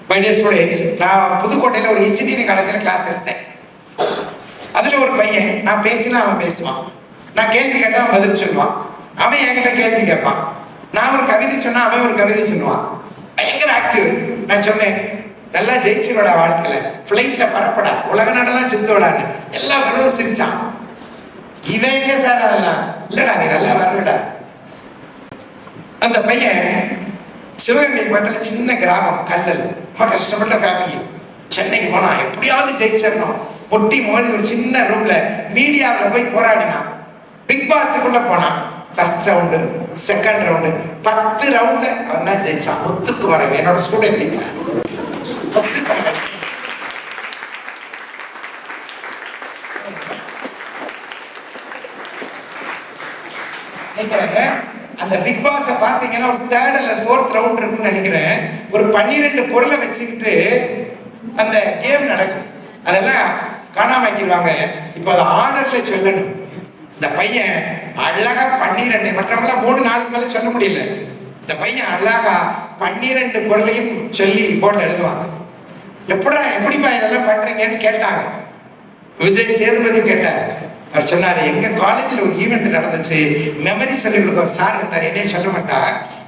My dear students, நான் புதுக்கோட்டையில் ஒரு இன்ஜினியரிங் காலேஜில் கிளாஸ் எடுத்தேன். அதில் ஒரு பையன், நான் பேசினா அவன் பேசுவான், நான் கேள்வி கேட்டால் அவன் பதில் சொல்லுவான், அவன் என்கிட்ட கேள்வி கேட்பான், நான் ஒரு கவிதை சொன்னா அவன் ஒரு கவிதை சொல்லுவான். பயங்கர ஆக்டிவ். நான் சொன்னேன், நல்லா ஜெயிச்சிரோட வாழ்க்கையில, ஃப்ளைட்ல பரப்படா, உலக நாடெல்லாம் சுத்தோடான்னு. எல்லாம் வெறும் சிரிச்சான். இவன் எங்க சார் அதெல்லாம் இல்லடா, நீ நல்லா வரவிடா. அந்த பையன் சிவகங்கை பக்கத்துல சின்ன கிராமம் கல்லல், ரொம்ப கஷ்டப்பட்ட ஃபேமிலி. சென்னைக்கு போனா எப்படியாவது ஜெயிச்சிடணும், பொட்டி மோதி ஒரு சின்ன ரூம்ல மீடியாவில் போய் போராடினான். பிக் பாஸுக்குள்ள போனான். ஃபர்ஸ்ட் ரவுண்டு, செகண்ட் ரவுண்டு, 10 ரவுண்ட்ல அவன் தான் ஜெயிச்சான். ஒத்துக்கு வரேன், என்னோட ஸ்டூடெண்ட். அந்த பிக் பாஸை பார்த்தீங்கன்னா ஒரு 3rd அல்ல 4th ரவுண்ட் இருக்குன்னு நினைக்கிறேன். ஒரு 12 பொருளை வச்சுக்கிட்டு அந்த கேம் நடக்கும். அதெல்லாம் காணாம வைக்கிடுவாங்க. இப்போ அதை ஆர்டர்ல சொல்லணும். இந்த பையன் அழகா 12, மற்றவங்களாம் 3-4 மேல சொல்ல முடியல. இந்த பையன் அழகா 12 பொருளையும் சொல்லி போர்டில் எழுதுவாங்க. எப்படிப்பா இதெல்லாம் பண்றீங்கன்னு கேட்டாங்க. விஜய் சேதுபதி கேட்டார். அவர் சொன்னாரு, எங்க காலேஜில் ஒரு ஈவெண்ட் நடந்துச்சு, மெமரி சொல்லிக் கொடுக்க ஒரு சார் இருந்தாரு. என்னையும் சொல்ல மாட்டா,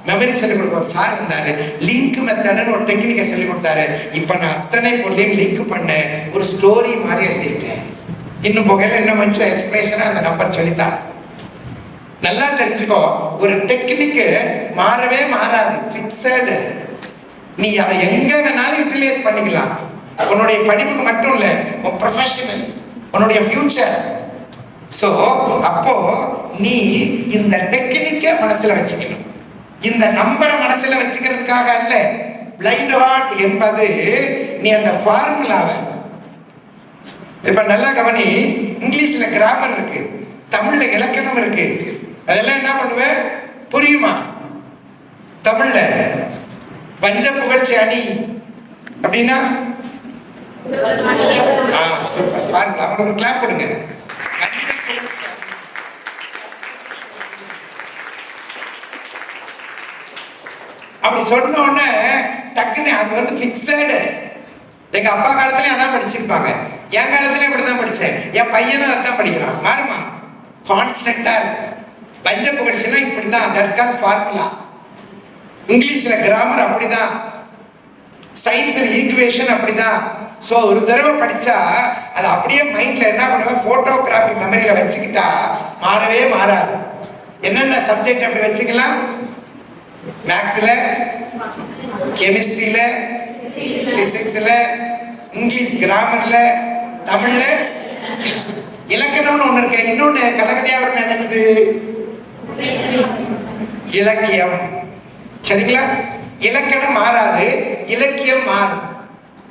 மெமரி சொல்லிக் கொடுக்க ஒரு சார் இருந்தாரு. லிங்க் மெத்தட்னு ஒரு டெக்னிக்கை சொல்லிக் கொடுத்தாரு. இப்ப நான் அத்தனை பொருளையும் லிங்க் பண்ண ஒரு ஸ்டோரி மாதிரி எழுதிட்டேன். இன்னும் போகையில இன்னும் கொஞ்சம் எக்ஸ்பிரஷனா அந்த நம்பர் சொல்லித்தான். நல்லா தெரிஞ்சுக்கோ, ஒரு டெக்னிக்கு மாறவே மாறாது, ஃபிக்ஸடு. நீ அதை எங்க வேணாலும் யூட்டிலைஸ் பண்ணிக்கலாம். உன்னுடைய படிப்புக்கு மட்டும் இல்ல, உன் ப்ரொஃபஷனல், உன்னுடைய ஃபியூச்சர். ஸோ அப்போ நீ இந்த டெக்னிக்கை மனசுல வச்சுக்கணும். இந்த நம்பரை மனசுல வச்சுக்கிறதுக்காக அல்ல. பிளைண்ட் ஹார்ட் என்பது நீ அந்த ஃபார்முலாவை, இப்ப நல்லா கவனி, இங்கிலீஷ்ல கிராமர் இருக்கு, தமிழ்ல இலக்கணம் இருக்கு. அதெல்லாம் என்ன பண்ணுவேன் புரியுமா? தமிழ்ல பஞ்ச புகழ்ச்சி அணி அப்படின்னா சூப்பர் ஃபார்முலா. அவங்களுக்கு ஒரு கிளாப் கொடுங்க. அப்படி சொன்ன உடனே டக்குன்னு அது வந்து ஃபிக்ஸடு. எங்க அப்பா காலத்துலயும் அதான் படிச்சிருப்பாங்க, என் காலத்துலயும் இப்படிதான் படிச்சேன், என் பையனும் அதான் படிக்கிறான். மாறுமா? கான்ஸ்டன்டா இருக்கு. பஞ்ச புகழ்ச்சினா இப்படிதான், தட்ஸ் கால்ட் ஃபார்முலா. இங்கிலீஷ்ல கிராமர் அப்படிதான், சயின்ஸ்ல ஈக்குவேஷன் அப்படிதான். ஸோ ஒரு தடவை படிச்சா அது அப்படியே மைண்ட்ல என்ன பண்ணுவேன், போட்டோகிராஃபி மெமரியில வச்சுக்கிட்டா மாறவே மாறாது. என்னென்ன சப்ஜெக்ட் அப்படி வச்சுக்கலாம்? மேக்ஸ்ல, கெமிஸ்ட்ரியில, பிசிக்ஸ்ல, இங்கிலீஷ் கிராமர்ல, தமிழ்ல இலக்கணம்னு ஒண்ணு இருக்கு. இன்னொன்னு கலகதியாவரம் என்னது? இலக்கியம். சரிங்களா? இலக்கணம் மாறாது, இலக்கியம் மாறும்.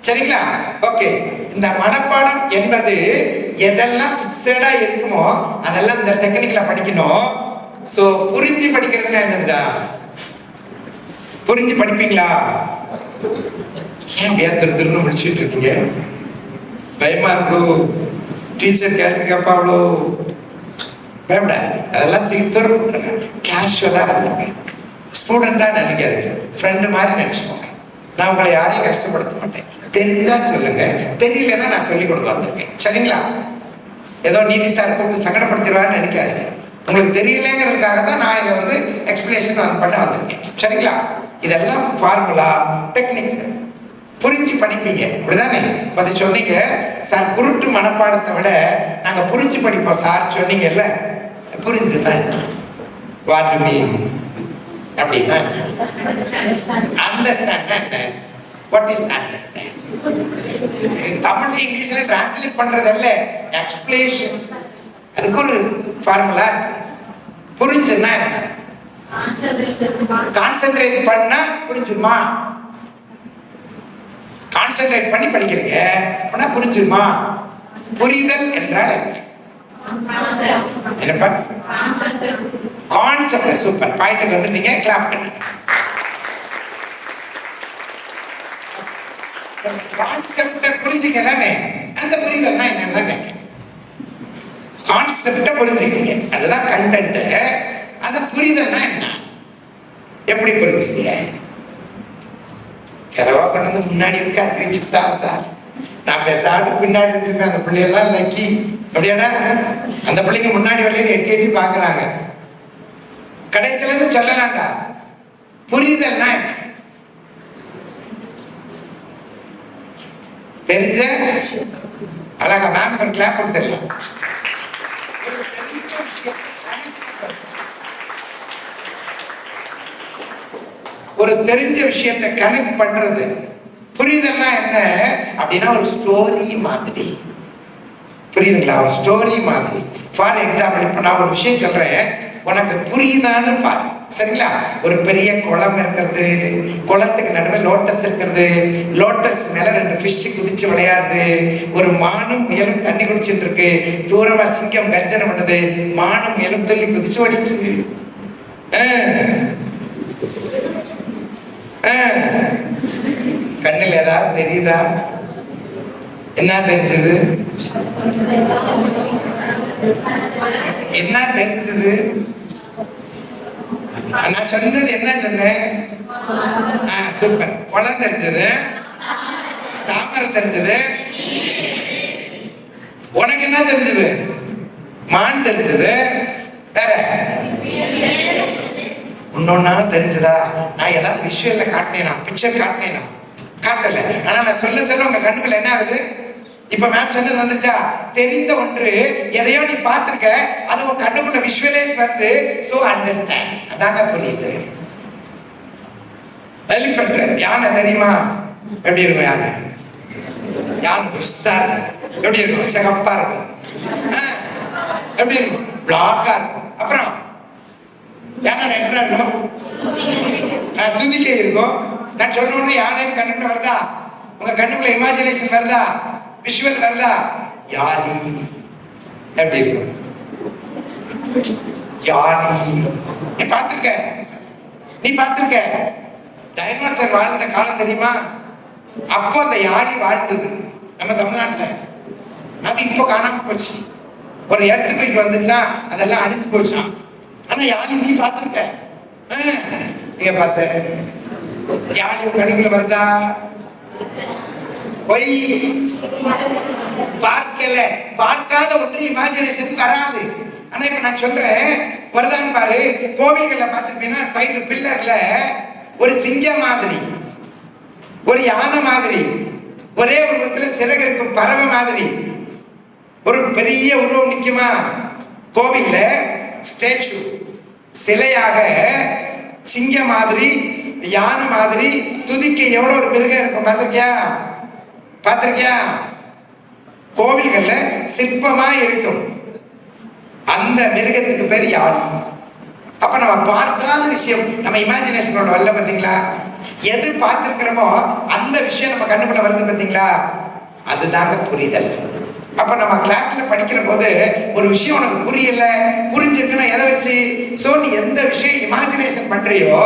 சரிங்களா? ஓகே. இந்த மனப்பாடம் என்பது எதெல்லாம் ஃபிக்ஸடா இருக்குமோ அதெல்லாம் இந்த டெக்னிக்ல படிக்கணும். சோ புரிஞ்சு படிக்கிறதுன்னா என்னதுடா? புரிஞ்சு படிப்பீங்களா? ஏன் அப்படியா திருன்னு முடிச்சுட்டு இருக்கீங்க? பயமா இருக்கும். டீச்சர் கேள்வி கேப்பா, அவ்வளோ பயப்படாது. அதெல்லாம் தூக்கி கேஷுவலா வந்துருங்க. ஸ்டூடெண்டா நினைக்காதீங்க, ஃப்ரெண்டு மாதிரி நினைச்சுக்கோங்க. நான் உங்களை யாரையும் கஷ்டப்படுத்த மாட்டேன். தெரிஞ்சா சொல்லுங்க, தெரியலன்னா நான் சொல்லிக் கொடுக்க வந்திருக்கேன். சரிங்களா? ஏதோ நீதி சார் கூப்பிட்டு சங்கடப்படுத்திடுவான்னு நினைக்காதீங்க. உங்களுக்கு தெரியலங்கிறதுக்காக தான் நான் இதை வந்து எக்ஸ்பிளேஷன் பண்ண வந்திருக்கேன். சரிங்களா? இதெல்லாம் ஃபார்முலா, டெக்னிக்ஸ். புரிஞ்சு படிப்பீங்க, அப்படிதானே? அதை சொன்னீங்க சார், குருட்டு மனப்பாடத்தை விட நாங்க புரிஞ்சு படிப்போம் சார் சொன்னீங்கல்ல. புரிஞ்சுதான் வாட் டு மீன் அப்படின்னா அண்டர்ஸ்டாண்ட் என்ன? What is understand? தமிழ்ல இங்கிலீஷ்ல டிரான்ஸ்லேட் பண்றதல்ல, எக்ஸ்பிளேஷன். அதுக்கு ஒரு ஃபார்முலா இருக்கு. புரிஞ்சுன்னா என்ன? கான்சென்ட்ரேட் பண்ணா புரிஞ்சுமா? கான்சென்ட்ரேட் பண்ணி படிக்கிறீங்க அப்படின்னா புரிஞ்சுமா? புரிதல் என்றால் என்ன? என்னப்பா? கான்செப்ட். சூப்பர், பாயிண்ட்க்கு வந்துட்டீங்க, கிளாப் பண்ணுங்க. கான்செப்டை புரிஞ்சுங்க தானே? அந்த புரிதல்னா என்னன்னு தான் கேட்க. கான்செப்டை புரிஞ்சுக்கிட்டீங்க, அதுதான் கண்டென்ட். அந்த புரிதல்னா என்ன? எப்படி புரிஞ்சுங்க? கரவா பண்ண வந்து முன்னாடி உட்காந்து வச்சுக்கிட்டாங்க சார். நான் பேசாட்டு பின்னாடி இருந்திருப்பேன். அந்த பிள்ளையெல்லாம் லக்கி அப்படியாடா. அந்த பிள்ளைங்க முன்னாடி வரலைன்னு எட்டி எட்டி பாக்குறாங்க. கடைசியில இருந்து சொல்லலாம்டா, புரிதல்னா என்ன தெரிஞ்ச அழகா மேம் ஒரு கிளாப் போட்டு தெரியலாம். ஒரு தெரிஞ்ச விஷயத்தை கனெக்ட் பண்றது. புரியுதல்னா என்ன அப்படின்னா ஒரு ஸ்டோரி மாதிரி. புரியுதுங்களா? ஒரு ஸ்டோரி மாதிரி. ஃபார் எக்ஸாம்பிள், இப்போ நான் ஒரு விஷயம் சொல்றேன், உனக்கு புரியுதான்னு பாரு. சரிங்களா? ஒரு பெரிய குளம் இருக்கிறது, குளத்துக்கு நடுவே லோட்டஸ் இருக்கிறது, லோட்டஸ் மேல 2 ஃபிஷ் குதிச்சு விளையாடுது, ஒரு மானும் முயலும் தண்ணி குடிச்சுட்டு இருக்கு, தூரமா சிங்கம் கர்ஜனை பண்ணுது, மானும் முயலும் துள்ளி குதிச்சு ஓடிட்டு. கண்ணில் ஏதாவது தெரியுதா? என்ன தெரிஞ்சது? என்ன தெரிஞ்சது? நான் சொன்னது என்ன சொன்னேன்? சூப்பர். குளம் தெரிஞ்சது, தாமரை தெரிஞ்சது. உனக்கு என்ன தெரிஞ்சது? மான் தெரிஞ்சது. வேற இன்னொன்னா தெரிஞ்சதா? நான் ஏதாவது விஷுவல்ல காட்டினேனா, பிக்சர் காட்டினேனா? காட்டல. ஆனா நான் சொல்ல சொல்ல உங்க கண்ணுக்குள்ள என்ன ஆகுது? இப்ப மேம் சொன்னது வந்துருச்சா? தெரிந்த ஒன்று எதையோ நீ பார்த்திருக்க, அது உன் கண்ணுக்குள்ள விஷுவலைஸ் வருது. So understand. அதாங்க புரியுது. எலிஃபண்ட், யானை தெரியுமா? எப்படி இருக்கும் யானை? யானை புதுசா எப்படி இருக்கும்? சிகப்பா இருக்கும். எப்படி இருக்கும்? பிளாக்கா இருக்கும். அப்புறம் யானை எப்படி இருக்கும்? துதிக்கை இருக்கும். நான் சொன்ன உடனே யானைன்னு கண்ணுக்குள்ள வருதா? உங்க கண்ணுக்குள்ள இமேஜினேஷன் வருதா? விஷுவல் வருதா? யானை எப்படி இருக்கும்? யானை நீ பார்த்திருக்க? நீ பார்த்திருக்க? டைனோசர் வாழ்ந்த காலம் தெரியுமா? அப்போ அந்த யானை வாழ்ந்தது நம்ம தமிழ்நாட்டுல. அது இப்போ காணாம போச்சு. ஒரு எர்த்குவேக் வந்துச்சா, அதெல்லாம் அழிஞ்சு போச்சான். ஆனா யானை நீ பார்த்திருக்க? நீங்க பார்த்த யானை கண்ணுக்குள்ள வருதா? பொய். பார்க்கல. பார்க்காத ஒன்று இமேஜினேஷனுக்கு வராது. ஆனா இப்ப நான் சொல்றேன், வருதான்னு பாரு. கோவில்கள்ல பார்த்துருப்பீங்கன்னா சைடு பில்லர்ல ஒரு சிங்கம் மாதிரி, ஒரு யானை மாதிரி, ஒரே உருவத்துல சிறகு இருக்கும் பறவை மாதிரி ஒரு பெரிய உருவம் நிக்குமா? கோவில்ல ஸ்டேச்சு சிலையாக சிங்கம் மாதிரி, யானை மாதிரி, துதிக்க எவ்வளவு ஒரு மிருகம் இருக்கும். பார்த்திருக்கியா? பார்த்திருக்கியா? கோவில்கள்ல சிற்பமா இருக்கும். அந்த மிருகத்துக்கு பேர் யாழி. அப்ப நம்ம பார்க்காத விஷயம் நம்ம இமேஜினேஷனோட வரல. பாத்தீங்களா? எது பார்த்திருக்கிறோமோ அந்த விஷயம் நம்ம கண்ணுக்குள்ள வருது. பாத்தீங்களா? அதுதாங்க புரிதல். அப்ப நம்ம கிளாஸ்ல படிக்கிற போது ஒரு விஷயம் உனக்கு புரியல, புரிஞ்சிருக்குன்னா எதை வச்சு? சோ நீ எந்த விஷயம் இமேஜினேஷன் பண்றியோ,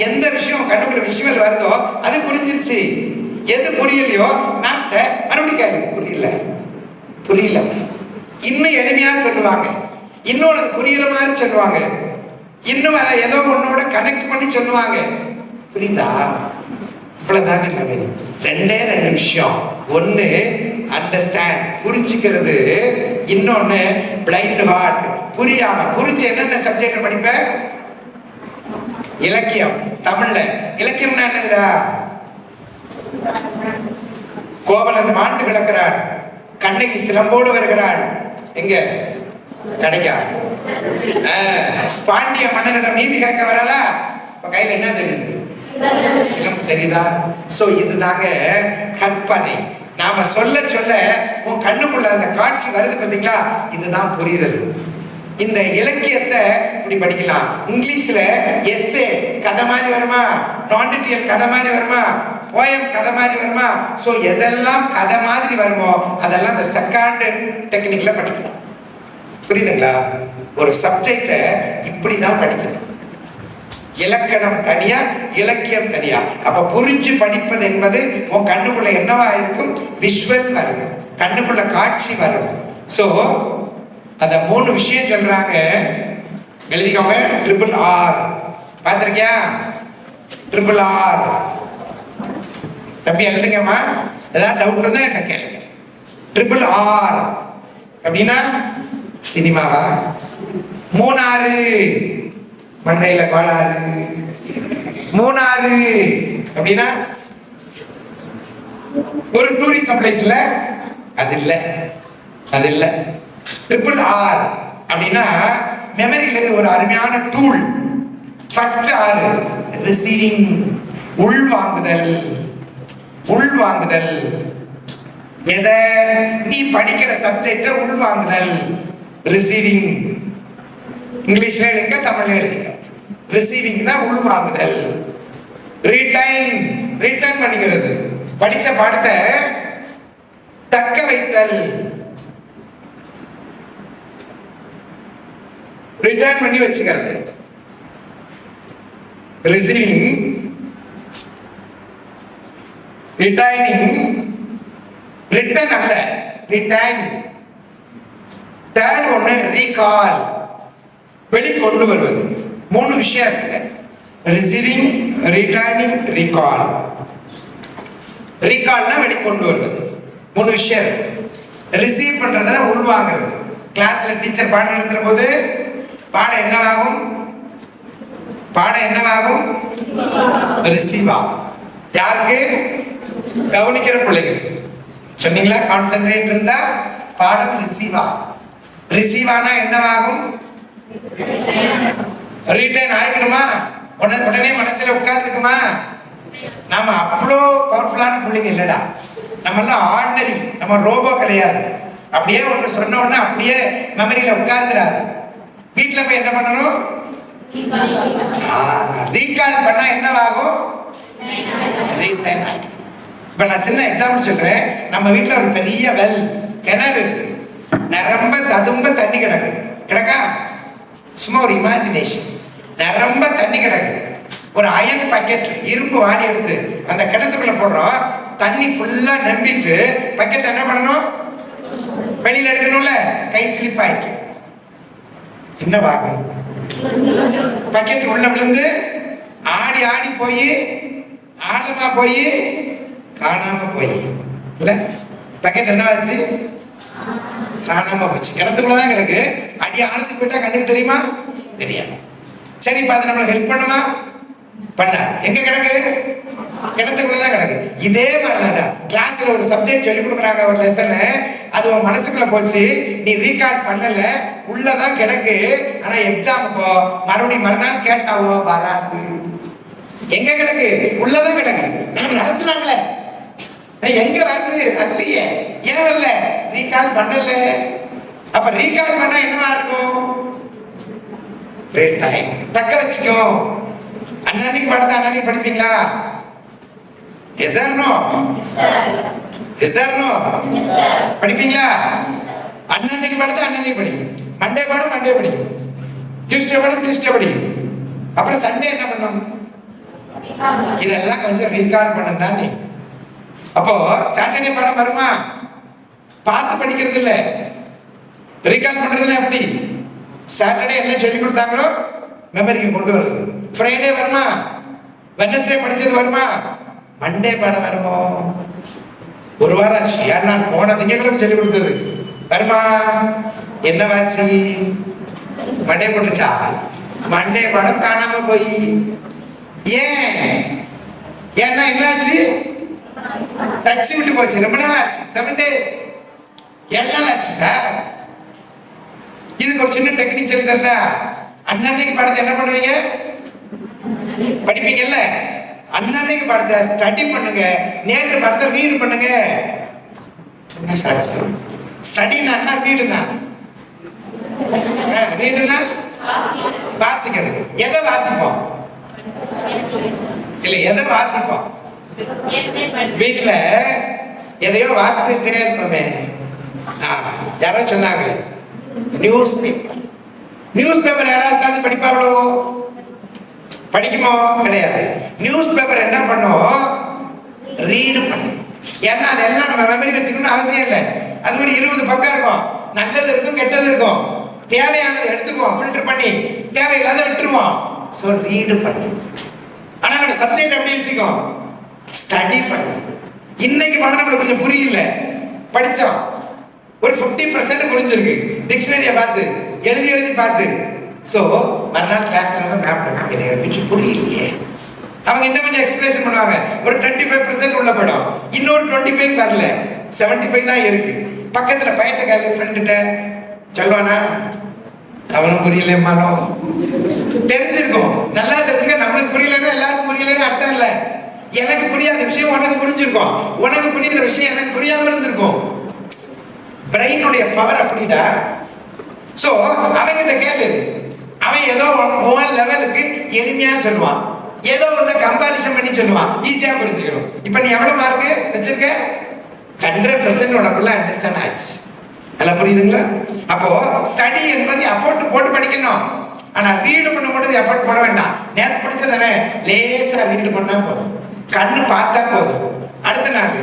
எந்த விஷயம் கண்ணுக்குள்ள விஷுவல் வருதோ அது புரிஞ்சிருச்சு. எது புரியலையோ நான் மறுபடியும் கேள்வி, புரியல புரியல. இன்னும் எளிமையா சொல்லுவாங்க, இன்னும் உனக்கு புரியுற மாதிரி சொல்லுவாங்க, இன்னும் அதை ஏதோ உன்னோட கனெக்ட் பண்ணி சொல்லுவாங்க. புரியுதா? இவ்வளவுதாங்க மெமரி. 2 விஷயம். ஒன்னு அண்டர்ஸ்டாண்ட், புரிஞ்சுக்கிறது. இன்னொன்னு பிளைண்ட் ஹார்ட், புரியாம. புரிஞ்சு என்னென்ன சப்ஜெக்ட் படிப்ப? இலக்கியம். தமிழ்ல இலக்கியம்னா என்னதுடா? கோவலன் மாண்டு கிடக்கிறான், கண்ணகி சிலம்போடு வருகிறாள். எங்க? கிடைக்கா? பாண்டிய மன்னனிடம் நீதி கேட்க வரல. இப்ப கையில என்ன தெரியுது? சிலம்பு தெரியுதா? சோ இதுதாங்க கற்பனை. நாம சொல்ல சொல்ல உன் கண்ணுக்குள்ள அந்த காட்சி வருது. பாத்தீங்களா? இதுதான் புரிதல். இந்த இலக்கியத்தை இப்படி படிக்கலாம். இங்கிலீஷ்ல எஸ்ஸே கதை மாதிரி வருமா? நான்டிட்டியல் கதை மாதிரி வருமா? போயம் கதை மாதிரி வருமா? சோ எதெல்லாம் கதை மாதிரி வருமோ அதெல்லாம் இந்த செகண்ட் டெக்னிக்ல படிக்கணும். புரியுதுங்களா? ஒரு சப்ஜெக்ட இப்படிதான் படிக்கணும். இலக்கணம் தனியா, இலக்கியம் தனியா. அப்ப புரிஞ்சு படிப்பது என்பது உன் கண்ணுக்குள்ள என்னவா இருக்கும்? விஷுவல் வரும், கண்ணுக்குள்ள காட்சி வரும். சோ அத 3 விஷயம் சொல்றாங்க. எழுதிக்கோங்க. RRR பார்த்திருக்கியா? RRR தம்பி எழுதுங்கம்மா, ஏதாவது டவுட் இருந்தா என்ன கேளுங்க. ட்ரிபிள் ஆர் அப்படின்னா சினிமாவா? மூணாறு, மண்டையில கோளாறு. மூணாறு அப்படின்னா ஒரு டூரிசம் பிளேஸ்ல, அது இல்ல, அது இல்ல. ட்ரிபிள் ஆர் அப்படின்னா மெமரியில ஒரு அருமையான டூல். ஃபர்ஸ்ட் ஆர் ரிசீவிங், உள்வாங்குதல். உள்வாங்குதல் எதை? நீ படிக்கிற சப்ஜெக்ட உள்வாங்குதல். ரிசீவிங் இங்கிலீஷ்ல எழுதுங்க, தமிழ்ல எழுதுங்க. ரிசீவிங்னா உள்வாங்குதல். ரிட்டைன், ரிட்டர்ன் பண்ணிக்கிறது. படிச்ச பாடத்தை தக்க வைத்தல், ரிட்டர்ன் பண்ணி வச்சுக்கிறது. ரிசீவிங், ரிட்டைனிங், ரிட்டர்ன் அல்ல, ரிட்டைனிங். தேர்ட் ஒண்ணு ரீகால், வெளிக்கொண்டு வருவது. மூணு விஷயம் இருக்குங்க. Receiving, retaining, recall. ரீகால்னா வெளிக்கொண்டு வருவது. மூணு விஷயம் இருக்கு. ரிசீவ் பண்றதுனா உள்வாங்கிறது. கிளாஸ்ல டீச்சர் பாடம் நடத்துற போது பாடம் என்னவாகும்? பாடம் என்னவாகும்? ரிசீவ் ஆகும். யாருக்கு? கவனிக்கிற பிள்ளைங்களுக்கு. சொன்னீங்களா? கான்சென்ட்ரேட் இருந்தா பாடம் ரிசீவ் ஆகும். ரிசீவ் ஆனா என்னவாகும்? ரிட்டர்ன் ஆகிக்கணுமா? உடனே மனசுல உட்கார்ந்துக்குமா? நாம அவ்வளோ பவர்ஃபுல்லான பிள்ளைங்க இல்லடா. நம்ம எல்லாம் ஆர்டினரி, நம்ம ரோபோ கிடையாது. அப்படியே ஒன்று சொன்ன உடனே அப்படியே மெமரியில உட்கார்ந்துடாது. வீட்டில் போய் என்ன பண்ணணும்? ரீகால் பண்ணா என்னவாகும்? ரிட்டர்ன் ஆகிடும். இப்ப நான் சின்ன எக்ஸாம்பிள் சொல்றேன். நம்ம வீட்டில் ஒரு பெரிய வெல், கிணறு இருக்கு. நிரம்ப ததும்ப தண்ணி கிடக்கு. கிடக்கா? சும்மா ஒரு இமேஜினேஷன். நிரம்ப தண்ணி கிடக்கு. ஒரு அயன் பக்கெட், இரும்பு வாளி எடுத்து அந்த கிணத்துக்குள்ள போடுறோம். தண்ணி ஃபுல்லா நம்பிட்டு பக்கெட் என்ன பண்ணணும்? வெளியில எடுக்கணும்ல. கை ஸ்லிப் ஆயிட்டு என்னவாகும்? பக்கெட் உள்ள விழுந்து ஆடி ஆடி போய் ஆழமா போய் காணாம போய் இல்ல, பக்கெட் என்னவாச்சு? காணாம போச்சு. கிணத்துக்குள்ளதான் கிடக்கு. அடி ஆழத்துக்கு போயிட்டா கண்ணுக்கு தெரியுமா? தெரியாது. சரி, பார்த்து நம்மளுக்கு ஹெல்ப் பண்ணுமா? பண்ணாது. எங்க கிடக்கு? கிணத்துக்குள்ளதான் கிடக்கு. இதே மாதிரிதான்டா கிளாஸ்ல ஒரு சப்ஜெக்ட் சொல்லி கொடுக்குறாங்க, ஒரு லெசன். அது உன் மனசுக்குள்ள போச்சு, நீ ரீகால் பண்ணல, உள்ளதான் கிடக்கு. ஆனா எக்ஸாமுக்கோ மறுபடியும் மறுநாள் கேட்டாவோ வராது. எங்க கிடக்கு? உள்ளதான் கிடக்கு. நான் நடத்துறாங்களே, எங்க வருது? வரலையே. ஏன் வரல? ரீகால் பண்ணல. அப்ப ரீகால் பண்ணா என்னவா இருக்கும்? தக்க வச்சுக்கோ. அன்னன்னைக்கு படத்தை அன்னன்னைக்கு படிப்பீங்களா? Yes or no? Yes or no? படிப்பீங்களா? அன்னன்னைக்கு படத்தை அன்னன்னைக்கு படிக்கும். மண்டே பாடம் மண்டே படிக்கும். டியூஸ்டே பாடம் டியூஸ்டே படிக்கும். அப்புறம் சண்டே என்ன பண்ணும்? இதெல்லாம் கொஞ்சம் ரீகால் பண்ண தான். நீ அப்போ சாட்டர்டே பாடம் வருமா? பார்த்து படிக்கிறது இல்ல, ரீகால் பண்றதுன்னா எப்படி? சாட்டர்டே என்ன சொல்லி கொடுத்தாங்களோ மெமரிக்கு கொண்டு வருது. ஃப்ரைடே வருமா? வெட்னஸ்டே படிச்சது வருமா? மண்டே பாடம் வருமோ? ஒரு வாரம் ஆச்சு. ஏன்னா போன திங்கட்கிழமை சொல்லி கொடுத்தது வருமா? என்னவாச்சு? மண்டே போட்டுச்சா? மண்டே பாடம் காணாம போய். ஏன்? ஏன்னா என்னாச்சு? டச் விட்டு போச்சு. ரொம்ப நாள் ஆச்சு. 7 days. 7 நாள் ஆச்சு சார். இதுக்கு ஒரு சின்ன டெக்னிக் சொல்லி தரல. அன்னன்னைக்கு பாடத்தை என்ன பண்ணுவீங்க? படிப்பீங்கல்ல. அன்னன்னைக்கு பாடத்தை ஸ்டடி பண்ணுங்க. நேற்று பாடத்தை ரீட் பண்ணுங்க. என்ன சார் ஸ்டடினா என்ன? ரீடுனா ரீடுனா வாசிக்கிறது. எதை வாசிப்போம்? இல்ல, எதை வாசிப்போம்? வீட்டுல எதையோ வாசிச்சுட்டே இருப்போமே. யாரோ சொன்னாங்க நியூஸ் பேப்பர். நியூஸ் பேப்பர் யாராவது உட்காந்து படிப்பாங்களோ? படிக்குமோ? கிடையாது. நியூஸ் பேப்பர் என்ன பண்ணும்? ரீடு பண்ணும். ஏன்னா அதெல்லாம் நம்ம மெமரி வச்சுக்கணும்னு அவசியம் இல்லை. அது ஒரு 20 பக்கம் இருக்கும். நல்லது இருக்கும், கெட்டது இருக்கும். தேவையானது எடுத்துக்குவோம், ஃபில்டர் பண்ணி, தேவையில்லாத விட்டுருவோம். ஸோ ரீடு பண்ணு. ஆனா நம்ம சப்ஜெக்ட் எப்படி வச்சுக்கோம்? ஸ்டடி பண்ணும். இன்னைக்கு பண்ண நம்மளுக்கு கொஞ்சம் புரியல, படிச்சோம் ஒரு 50% புரிஞ்சிருக்கு டிக்ஷனரியை பார்த்து எழுதி பார்த்து. ஸோ மறுநாள் கிளாஸ்ல தான் மேம் பண்ணாங்க, இதை கொஞ்சம் புரியலையே. அவங்க இன்னும் கொஞ்சம் எக்ஸ்பிளேஷன் பண்ணுவாங்க, ஒரு 25% உள்ள படம், இன்னொரு 25 வரல, 75 தான் இருக்கு. பக்கத்துல பையன்ட்ட கேள்வி ஃப்ரெண்டுகிட்ட சொல்லுவானா, அவனும் புரியலம்மானோ. தெரிஞ்சிருக்கும், நல்லா தெரிஞ்சுக்க. நம்மளுக்கு புரியலன்னா எல்லாருக்கும் புரியலன்னு அர்த்தம் இல்லை. எனக்கு புரியாத விஷயம் உனக்கு புரிஞ்சிருக்கும், உனக்கு புரியுற விஷயம் எனக்கு புரியாம இருந்திருக்கும். பிரெயினுடைய பவர் அப்படிடா. சோ அவங்கிட்ட கேளு, அவன் ஏதோ ஒன் லெவலுக்கு எளிமையா சொல்லுவான், ஏதோ ஒண்ணு கம்பாரிசன் பண்ணி சொல்லுவான், ஈஸியா புரிஞ்சுக்கணும். இப்ப நீ எவ்வளவு மார்க்கு வச்சிருக்க? 100% உனக்குள்ள அண்டர்ஸ்டாண்ட் ஆச்சு. எல்லாம் புரியுதுங்களா? அப்போ ஸ்டடி என்பது எஃபோர்ட் போட்டு படிக்கணும். ஆனா ரீடு பண்ணும்போது எஃபோர்ட் போட வேண்டாம். நேற்று படிச்சதானே, லேசா ரீடு பண்ணா போதும், கண்ணு பார்த்தா போதும், அடுத்த நாள்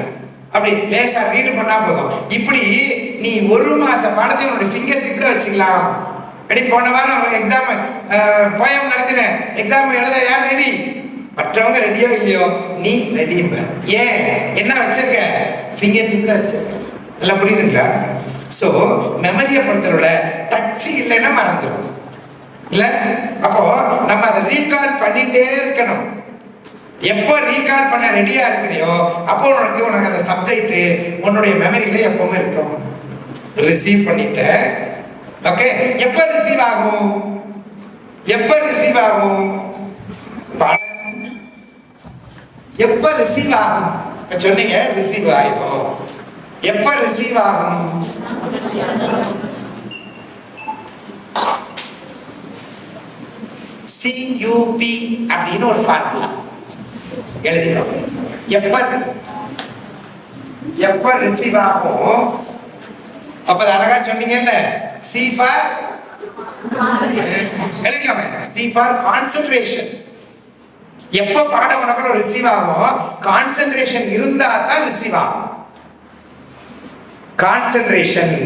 அப்படி லேசா ரீடு பண்ணா போதும். இப்படி நீ ஒரு மாச பாடத்தை உன்னோட ஃபிங்கர் டிப்ல வச்சுக்கலாம். ரெடி? போன வாரம் எக்ஸாம் போயம் நடத்தினேன், எக்ஸாம் எழுத யார் ரெடி? மற்றவங்க ரெடியோ இல்லையோ, நீ ரெடி. ஏன் என்ன வச்சிருக்க? ஃபிங்கர் டிப்ல வச்சிருக்க. எல்லாம் புரியுதுங்களா? சோ மெமரியை பொறுத்தவரை டச் இல்லைன்னா மறந்துடும் இல்ல. அப்போ நம்ம அதை ரீகால் பண்ணிட்டே இருக்கணும். எப்போ ரீகால் பண்ண ரெடியா இருக்கிறியோ அப்போ உனக்கு அந்த சப்ஜெக்ட் உன்னுடைய மெமரியில எப்பவுமே இருக்கும். ரிசீவ் பண்ணிட்ட, ஓகே. எப்ப ரிசீவ் ஆகும்? எப்ப ரிசீவ் ஆகும்? எப்ப ரிசீவ் ஆகும்? இப்ப சொன்னீங்க ரிசீவ் ஆயிடும். எப்ப ரிசீவ் ஆகும்? CUP அப்படின்னு ஒரு ஃபார்முலா எழுதிக்கோங்க. எப்ப ரிசீவ் ஆகும்? அப்ப அழகா சொன்னீங்கல்ல, C ஃபார் எழுதிக்கோங்க, C ஃபார் கான்சென்ட்ரேஷன். எப்ப பாடம் உனக்குள்ள ரிசீவ் ஆகும்? கான்சென்ட்ரேஷன் இருந்தா தான் ரிசீவ் ஆகும். கான்சென்ட்ரேஷன்,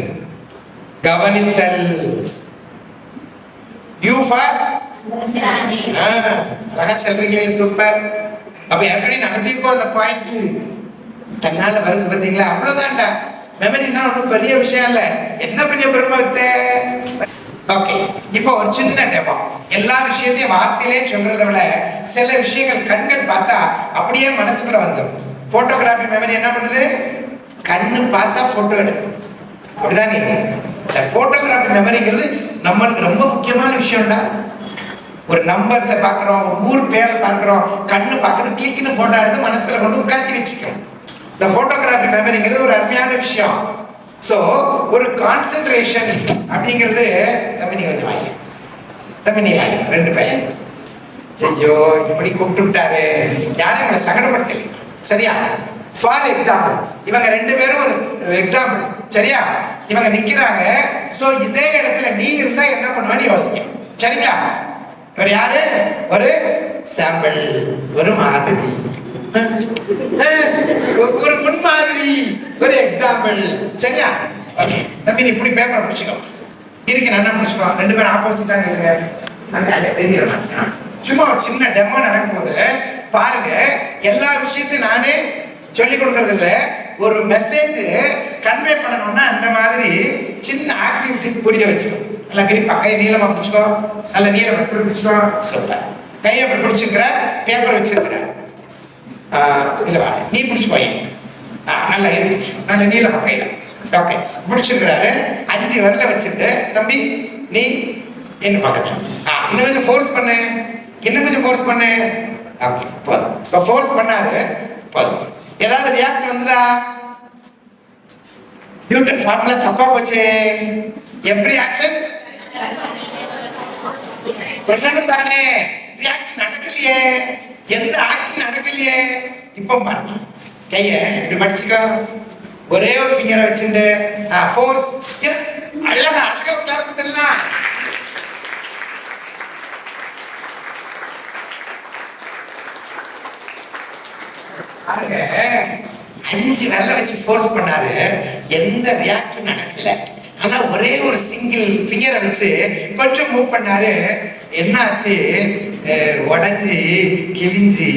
கவனித்தல். U ஃபார் அழகா சொல்றீங்களே, சூப்பர். அப்ப ஏற்கனவே நடத்திருக்கோம் அந்த பாயிண்ட், தன்னால வருது பார்த்தீங்களா? அவ்வளவுதான்டா. மெமரினா ஒன்றும் பெரிய விஷயம் இல்லை, என்ன பெரிய பெருமத்தை. ஓகே, இப்போ ஒரு சின்ன டெமோ. எல்லா விஷயத்தையும் வார்த்தையிலே சொல்றதை விட சில விஷயங்கள் கண்கள் பார்த்தா அப்படியே மனசுக்குள்ள வந்துடும். போட்டோகிராஃபி மெமரி என்ன பண்ணுது? கண்ணு பார்த்தா போட்டோ எடுக்கும், அப்படிதானே? இந்த போட்டோகிராஃபி மெமரிங்கிறது நம்மளுக்கு ரொம்ப முக்கியமான விஷயம்டா. ஒரு நம்பர்ஸை பார்க்குறோம், ஒரு ஊர் பேரை பார்க்குறோம், கண்ணு பார்க்குறது, கிளிக்னு ஃபோட்டோ எடுத்து மனசுக்குள்ள கொண்டு உட்காந்து வச்சுக்கிறோம். இந்த ஃபோட்டோகிராஃபி மெமரிங்கிறது ஒரு அருமையான விஷயம். ஸோ ஒரு கான்சென்ட்ரேஷன் அப்படிங்கிறது, தம்பி நீ கொஞ்சம் வாங்க, தம்பி நீ வாங்க, 2 பேர். ஐயோ இப்படி கூப்பிட்டு விட்டாரு, யாரும் இவங்களை சங்கடப்படுத்தலை, சரியா? ஃபார் எக்ஸாம்பிள் இவங்க 2 பேரும் ஒரு எக்ஸாம்பிள், சரியா? இவங்க நிற்கிறாங்க. ஸோ இதே இடத்துல நீ இருந்தா என்ன பண்ணுவேன்னு யோசிக்கணும், சரிங்களா? இவர் யாரு? ஒரு சாம்பிள், ஒரு மாதிரி, ஒரு முன்மாதிரி, ஒரு எக்ஸாம்பிள், சரியா? ஓகே, தம்பி நீ இப்படி பேப்பரை பிடிச்சிக்கோ, இருக்கு நான் பிடிச்சிக்கோ. 2 பேரும் ஆப்போசிட்டா தெரியல. சும்மா ஒரு சின்ன டெமோ நடக்கும்போது பாருங்க, எல்லா விஷயத்தையும் நானே சொல்லி கொடுக்கறது இல்லை. ஒரு மெசேஜ் கன்வே பண்ணணும்னா அந்த மாதிரி சின்ன ஆக்டிவிட்டிஸ் புரிய வச்சுக்கோ. நல்லா கிரிப்பா, கை நீளமா பிடிச்சிக்கோ, நல்ல நீளம் எப்படி பிடிச்சிக்கோ சொல்ல, கையை அப்படி பிடிச்சிக்கிற, பேப்பர் வச்சிருக்கிற, இல்லவா நீ பிடிச்சிக்கோ, நல்லா பிடிச்சிக்கோ, நல்ல நீளமா கையில, ஓகே பிடிச்சிருக்கிறாரு. 5 விரல வச்சுட்டு, தம்பி நீ என்ன பக்கத்துல, இன்னும் கொஞ்சம் ஃபோர்ஸ் பண்ணு, இன்னும் கொஞ்சம் ஃபோர்ஸ் பண்ணு, ஓகே போதும். இப்போ ஃபோர்ஸ் பண்ணாரு, போதும். ஏதாவது ரியாக்ட் வந்ததா? நியூட்டன் ஃபார்முலா தப்பா போச்சு. எவ்ரி ஆக்ஷன் பண்ணணும் தானே, ரியாக்ட் நடக்கலையே, எந்த ஆக்டிங் நடக்கலையே. இப்போ பாருங்க, கையை இப்படி மடிச்சுக்கோ, ஒரே ஒரு ஃபிங்கரை வச்சுட்டு ஃபோர்ஸ், அழகா அழகா கிளாப் கொடுத்துடலாம். பாருங்க, 5 விரல வச்சு ஃபோர்ஸ் பண்ணாரு, எந்த ரியாக்ஷன் நடக்கல. ஆனா ஒரே ஒரு சிங்கிள் ஃபிங்கரை வச்சு கொஞ்சம் மூவ் பண்ணாரு, என்ன ஆச்சு? உடஞ்சி கிழிஞ்சி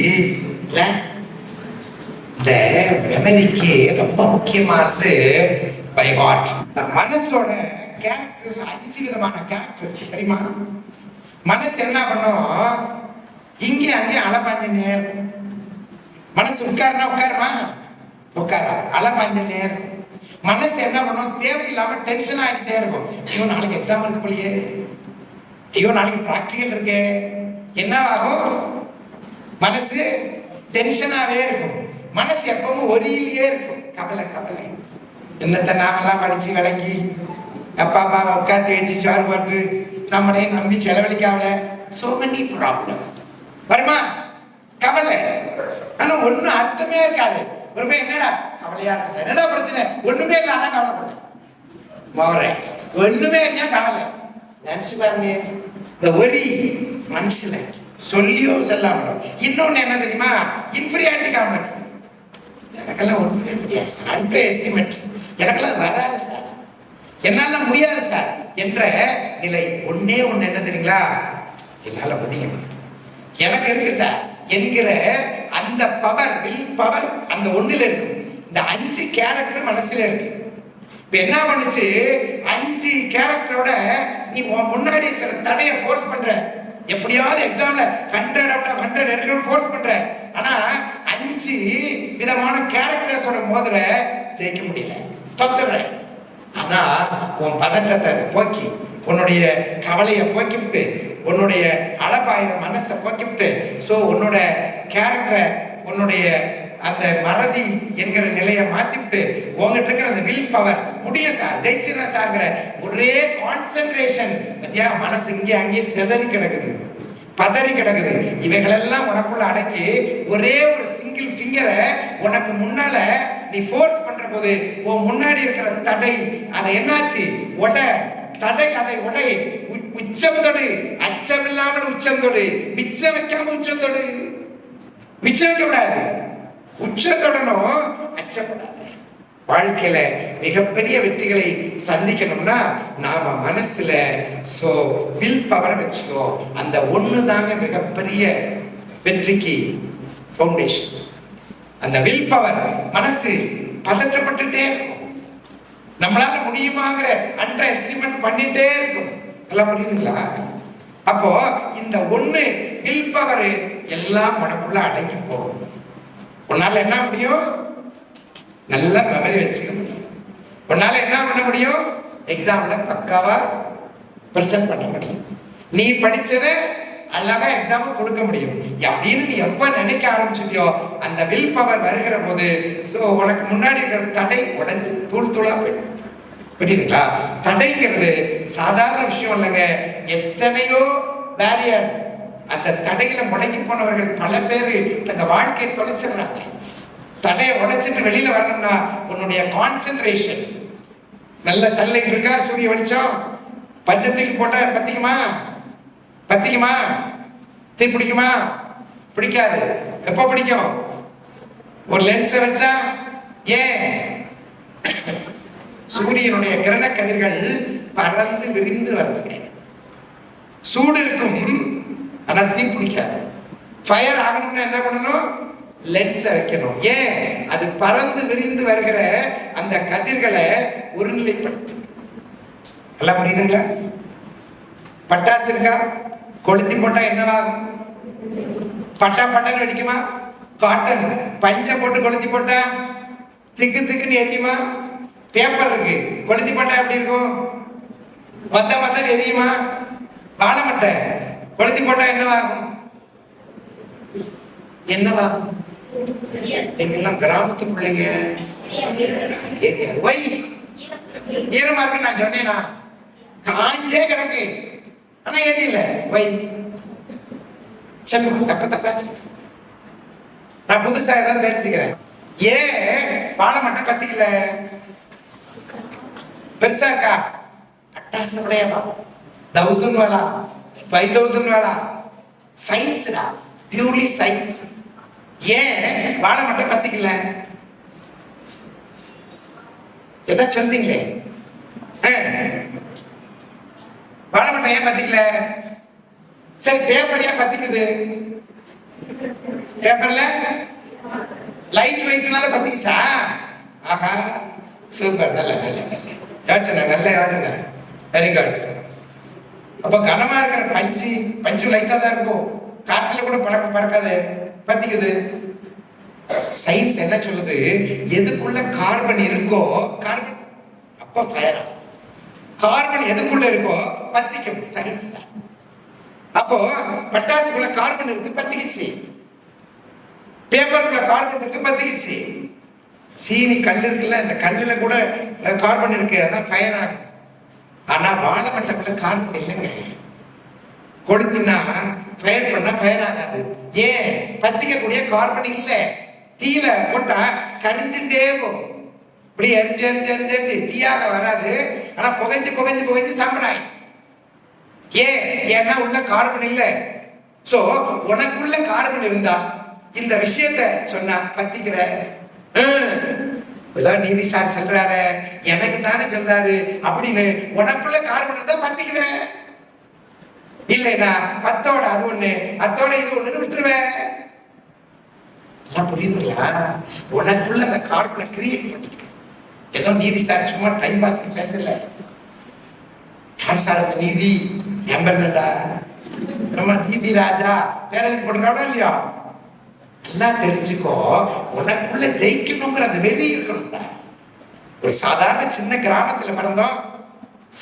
இல்ல இந்த மெமரிக்கு ரொம்ப முக்கியமானது பை ஹார்ட். மனசோட கேரக்டர்ஸ் 5 விதமான கேரக்டர்ஸ் தெரியுமா? மனசு என்ன பண்ணும்? இங்கே அங்கே அலப்பாஞ்சினே இருக்கும். மனசு உட்காருனா உட்காருமா? உட்காராது, அலப்பாஞ்சினே இருக்கும். மனசு என்ன பண்ணும்? தேவையில்லாம டென்ஷன் ஆகிட்டே இருக்கும். ஐயோ நாளைக்கு எக்ஸாம் இருக்கு போலியே, ஐயோ நாளைக்கு ப்ராக்டிக்கல் இருக்கு, என்ன ஆகும்? மனசு டென்ஷனாவே இருக்கும். மனசு எப்பவும் ஒரியிலேயே இருக்கும். கவலை கவலை, என்னத்தை நாமெல்லாம் படிச்சு விளங்கி அப்பா அம்மாவை உட்காந்து வச்சு சோறு போட்டு நம்மளையும் நம்பி செலவழிக்காமல சோ மெனி ப்ராப்ளம் வருமா? கவலை. ஆனா ஒன்னும் அர்த்தமே இருக்காது. ஒரு பேர் என்னடா கவலையா இருக்கு சார், என்னடா பிரச்சனை? ஒண்ணுமே இல்லாத கவலைப்படுறேன், ஒண்ணுமே இல்லையா கவலை. நினைச்சு பாருங்க, இந்த ஒரி மனசுல சொல்லியோ சொல்லாமலோ. இன்னொன்னு என்ன தெரியுமா? Inferiority complex. எனக்கெல்லாம் ஒண்ணுமே முடியாது சார், அன்பே எஸ்டிமேட், எனக்கெல்லாம் வராது சார், என்னால முடியாது சார் என்ற நிலை. ஒண்ணே ஒண்ணு என்ன தெரியுங்களா? என்னால முடியும், எனக்கு இருக்கு சார் என்கிற அந்த பவர், வில் பவர் அந்த ஒண்ணுல இருக்கு. இந்த 5 கேரக்டர் மனசுல இருக்கு. இப்ப என்ன பண்ணுச்சு? 5 கேரக்டரோட நீ முன்னாடி இருக்கிற தடையை ஃபோர்ஸ் பண்ற. எப்படியாவது எக்ஸாம்ல 100 out of 100 எடுக்கணும்னு ஃபோர்ஸ் பண்ற. ஆனா 5 விதமான கேரக்டர்ஸோட மோதல ஜெயிக்க முடியல, தோத்துற. ஆனா உன் பதட்டத்தை போக்கி, உன்னுடைய கவலையை போக்கிவிட்டு, உன்னுடைய அளவாயிர மனசை போக்கிவிட்டு, சோ உன்னோட கேரக்டரை, உன்னுடைய அந்த மறதி என்கிற நிலையை மாத்திவிட்டு, உங்ககிட்ட இருக்கிற அந்த வில் பவர், முடியும் சார், ஜெயிச்சிருவேன் சார்ங்கிற ஒரே கான்சென்ட்ரேஷன். மனசு இங்கே அங்கேயே செதறி கிடக்குது, பதறி கிடக்குது. இவைகளெல்லாம் உனக்குள்ள அடக்கி ஒரே ஒரு சிங்கிள் ஃபிங்கரை உனக்கு முன்னால நீ ஃபோர்ஸ் பண்ற போது, உன் முன்னாடி இருக்கிற தடை அதை என்னாச்சு? தடை அதை உடை. உச்சம் தொடு, அச்சம் இல்லாமல் உச்சம் தொடு, மிச்சம் வைக்காம உச்சம் தொடு. மிச்சம் வைக்க கூடாது, உச்சம் தொடணும், அச்சப்படாது. வாழ்க்கையில மிகப்பெரிய வெற்றிகளை சந்திக்கணும்னா நாம மனசுல சோ வில் பவரை வச்சுக்கோ. அந்த ஒண்ணு தாங்க மிகப்பெரிய வெற்றிக்கு ஃபவுண்டேஷன். அந்த வில் பவர். மனசு பதற்றப்பட்டுட்டே இருக்கும், நம்மளால முடியுமாங்கிற அண்டர் எஸ்டிமேட் பண்ணிட்டே இருக்கும். எல்லாம் புரியுதுங்களா? அப்போ இந்த ஒண்ணு வில் பவர் எல்லாம் உனக்குள்ள அடங்கி போகும். உன்னால என்ன முடியும்? நல்ல மெமரி வச்சுக்க முடியும். உன்னால என்ன பண்ண முடியும்? எக்ஸாம்ல பக்காவா பிரசன்ட் பண்ண முடியும். நீ படிச்சதை அழகா எக்ஸாம் கொடுக்க முடியும் அப்படின்னு நீ எப்ப நினைக்க ஆரம்பிச்சிட்டியோ, அந்த வில் பவர் வருகிற போது சோ உனக்கு முன்னாடி இருக்கிற தடை உடைஞ்சு தூள் தூளா போயிடும். புரியுதுங்களா? தடைங்கிறது சாதாரண விஷயம் இல்லைங்க. எத்தனையோ பேரியர், அந்த தடையில முடங்கி போனவர்கள் பல பேர் தங்க வாழ்க்கையை தொலைச்சிடுறாங்க. தடையை உடைச்சிட்டு வெளியில வரணும்னா உன்னுடைய கான்சென்ட்ரேஷன். நல்ல சன்லைட் இருக்கா, சூரிய வெளிச்சம், பஞ்சத்துக்கு போட்டா பத்திக்குமா? பத்திக்குமா? தீ பிடிக்குமா? பிடிக்காது. எப்போ பிடிக்கும்? ஒரு லென்ஸை வச்சா. ஏன்? சூரியனுடைய கிரண கதிர்கள் பறந்து விரிந்து வருது. சூடு இருக்கும், ஆனா தீ பிடிக்காது. ஃபயர் ஆகணும்னா என்ன பண்ணணும்? லென்ஸை வைக்கணும். ஏன்? அது பறந்து விரிந்து வருகிற அந்த கதிர்களை ஒருநிலைப்படுத்து. எல்லாம் புரியுதுங்களா? பட்டாசு இருக்கா? கொளுத்தி போட்டா என்னவாகும்? பட்டா பட்டன் வெடிக்குமா? காட்டன் பஞ்சை போட்டு கொளுத்தி போட்டா திக்கு திக்குன்னு எரியுமா? பேப்பர் இருக்கு, கொளுத்தி போட்டா எப்படி இருக்கும்? மத்த எரியுமா? வாழை மட்டை கொளுத்தி போட்டா என்னவாகும்? என்னவாகும்? எங்கெல்லாம் கிராமத்து பிள்ளைங்க எரியாது. வை ஈரமா இருக்கு நான் சொன்னேனா? காஞ்சே கிடக்கு, ஆனா எரியல. வை சொல்லுங்க, தப்ப நான் புதுசா ஏதாவது தெரிஞ்சுக்கிறேன். ஏன் வாழை மட்டும் பத்திக்கல? பெருசா இருக்கா? பட்டாசு உடையவா 1000 वाला 5000 वाला சயின்ஸ்டா, பியூர்லி சயின்ஸ். ஏன் வாழை மட்டும் பத்திக்கல? என்ன சொல்றீங்களே? வாழை மட்டும் ஏன் பத்திக்கல? சரி பேப்பர் ஏன் பத்திக்குது? பேப்பர்ல லைட் வெயிட்னால பத்திக்கிச்சா? ஆஹா, சூப்பர், நல்ல நல்ல நல்ல யோசனை, நல்ல யோசனை, வெரி குட். அப்ப கனமா இருக்கிற பஞ்சு லைட்டா தான் இருக்கும், காற்றுல கூட பறக்காது, பத்திக்குது. சயின்ஸ் என்ன சொல்லுது? எதுக்குள்ள கார்பன் இருக்கோ கார்பன் அப்ப ஃபயர், கார்பன் எதுக்குள்ள இருக்கோ பத்திக்கும், சயின்ஸ். அப்போ பட்டாசுக்குள்ள கார்பன் இருக்கு, பத்திக்கிச்சு. பேப்பருக்குள்ள கார்பன் இருக்கு, பத்திக்கிச்சு. சீனி கல் இருக்குல்ல, இந்த கல்லுல கூட கார்பன் இருக்கு, அதான் ஃபயர் ஆகும். ஆனா வாழை மட்டக்குள்ள கார்பன் இல்லைங்க. கொளுத்துனா ஃபயர் பண்ணா ஃபயர் ஆகாது. ஏன்? பத்திக்கக்கூடிய கார்பன் இல்லை. தீயில போட்டா கரிஞ்சுட்டே போகும், இப்படி எரிஞ்சு எரிஞ்சு எரிஞ்சு எரிஞ்சு தீயாக வராது. ஆனா புகைஞ்சு புகைஞ்சு புகைஞ்சு சாம்பலாய். ஏன்? ஏன்னா உள்ள கார்பன் இல்லை. சோ உனக்குள்ள கார்பன் இருந்தா இந்த விஷயத்த சொன்னா பத்திக்கிற. நீதி சார் சொல்றாரு, எனக்கு தானே சொல்றாரு அப்படின்னு உனக்குள்ள கார்பன் இருந்தா பத்திக்குவேன். இல்லைன்னா பத்தோட அது ஒண்ணு, அத்தோட இது ஒண்ணுன்னு விட்டுருவேன். புரியுதுங்களா? உனக்குள்ள அந்த கார்பனை கிரியேட் பண்ணிக்க. ஏதோ நீதி சார் சும்மா டைம் பாஸ் பேசல. யார் சார் அந்த நீதி? எம்பர்தண்டா நம்ம நீதி ராஜா பேரதுக்கு போடுறாடா இல்லையா? எல்லாம் தெரிஞ்சுக்கோ, உனக்குள்ள ஜெயிக்கணுங்கிற அந்த வெறி இருக்கணும்டா. ஒரு சாதாரண சின்ன கிராமத்துல பிறந்தோம்,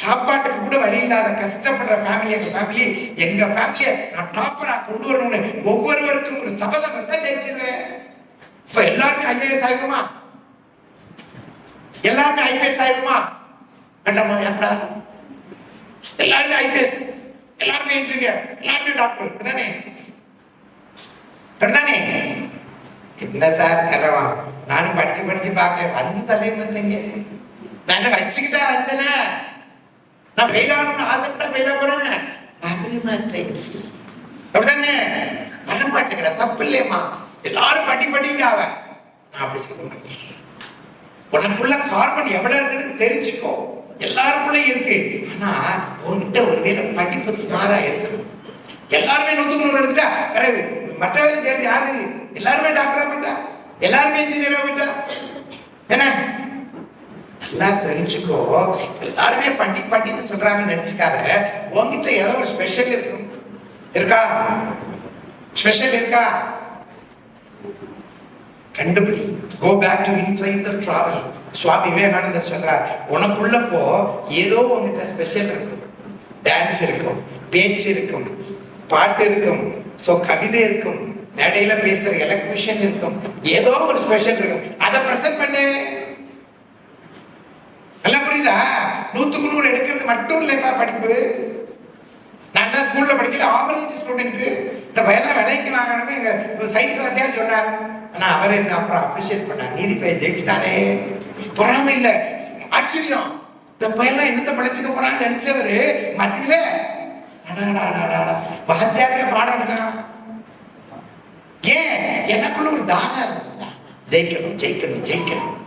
சாப்பாட்டுக்கு கூட வழி இல்லாத கஷ்டப்படுற ஃபேமிலி எங்க ஃபேமிலி. எங்க ஃபேமிலியை நான் டாப்பரா கொண்டு வரணும்னு ஒவ்வொருவருக்கும் ஒரு சபதம் இருந்தா ஜெயிச்சிருவேன். இப்ப எல்லாருமே ஐஏஎஸ் ஆயிருமா? எல்லாருமே ஐபிஎஸ் ஆயிருமா? வேண்டாமா? ஏன்டா? எல்லாருமே ஐபிஎஸ், எல்லாருமே இன்ஜினியர், எல்லாருமே டாக்டர், அப்படிதானே? அப்படிதானே? என்ன சார் கரவா? நானும் படிச்சு படிச்சு பார்க்க வந்து தலையை மாட்டேங்க. நான் வச்சுக்கிட்டா வந்தேனே, நான் ஃபெயில் ஆகணும்னு ஆசைப்பட்டா ஃபெயிலா போறேன், வர மாட்டேன். அப்படிதானே? வர மாட்டேங்கிற தப்பு இல்லையம்மா. எல்லாரும் பட்டி படிங்க. அவ நான் அப்படி சொல்ல மாட்டேன். உனக்குள்ள கார்பன் எவ்வளவு இருக்குன்னு தெரிஞ்சுக்கோ. எல்லாருக்குள்ள இருக்கு. ஆனா உன்கிட்ட ஒருவேளை படிப்பு சுமாரா இருக்கு. எல்லாருமே 100 எடுத்துட்டா பிறகு மற்ற வேலை சேர்ந்து யாரு? எல்லாருமே டாக்டரா போயிட்டா, எல்லாருமே இன்ஜினியரா போயிட்டா. என்ன நல்லா தெரிஞ்சுக்கோ. எல்லாருமே பட்டி பட்டின்னு சொல்றாங்கன்னு நினைச்சுக்காத. உங்ககிட்ட ஏதோ ஒரு ஸ்பெஷல் இருக்கும். இருக்கா? ஸ்பெஷல் இருக்கா? கண்டுபிடி. Go back to inside the travel. Swami Vivekanandar சொல்றார், உனக்குள்ளப்போ ஏதோ உங்ககிட்ட ஸ்பெஷல் இருக்கும். டான்ஸ் இருக்கும், பேச்சு இருக்கும், பாட்டு இருக்கும், சோ கவிதை இருக்கும், மேடையில பேசுற எலக்ட்ரிஷன் இருக்கும், ஏதோ ஒரு ஸ்பெஷல் இருக்கும். அதை பிரசன்ட் பண்ணு. நல்லா புரியுதா? 100க்கு 100 எடுக்கிறது மட்டும் இல்லைப்பா படிப்பு. நான் தான் ஸ்கூல்ல படிக்கல, ஆவரேஜ் ஸ்டூடெண்ட். இந்த பையெல்லாம் விலைக்கு வாங்கணும்னு எங்க சயின்ஸ் வாத்தியார் சொன்னார். ஆனா அவர் என்ன அப்புறம் அப்ரிஷியேட் பண்ணார். நீதி பையன் ஜெயிச்சுட்டானே, பொறாம இல்ல, ஆச்சரியம். இந்த பையெல்லாம் என்னத்தை படைச்சுக்க போறான்னு நினைச்சவரு மத்தியில வாத்தியாருக்கே பாடம் எடுக்கிறான். ஏன்? எனக்குள்ள ஒரு தாகம் இருக்குதா, ஜெயிக்கணும் ஜெயிக்கணும் ஜெயிக்கணும்.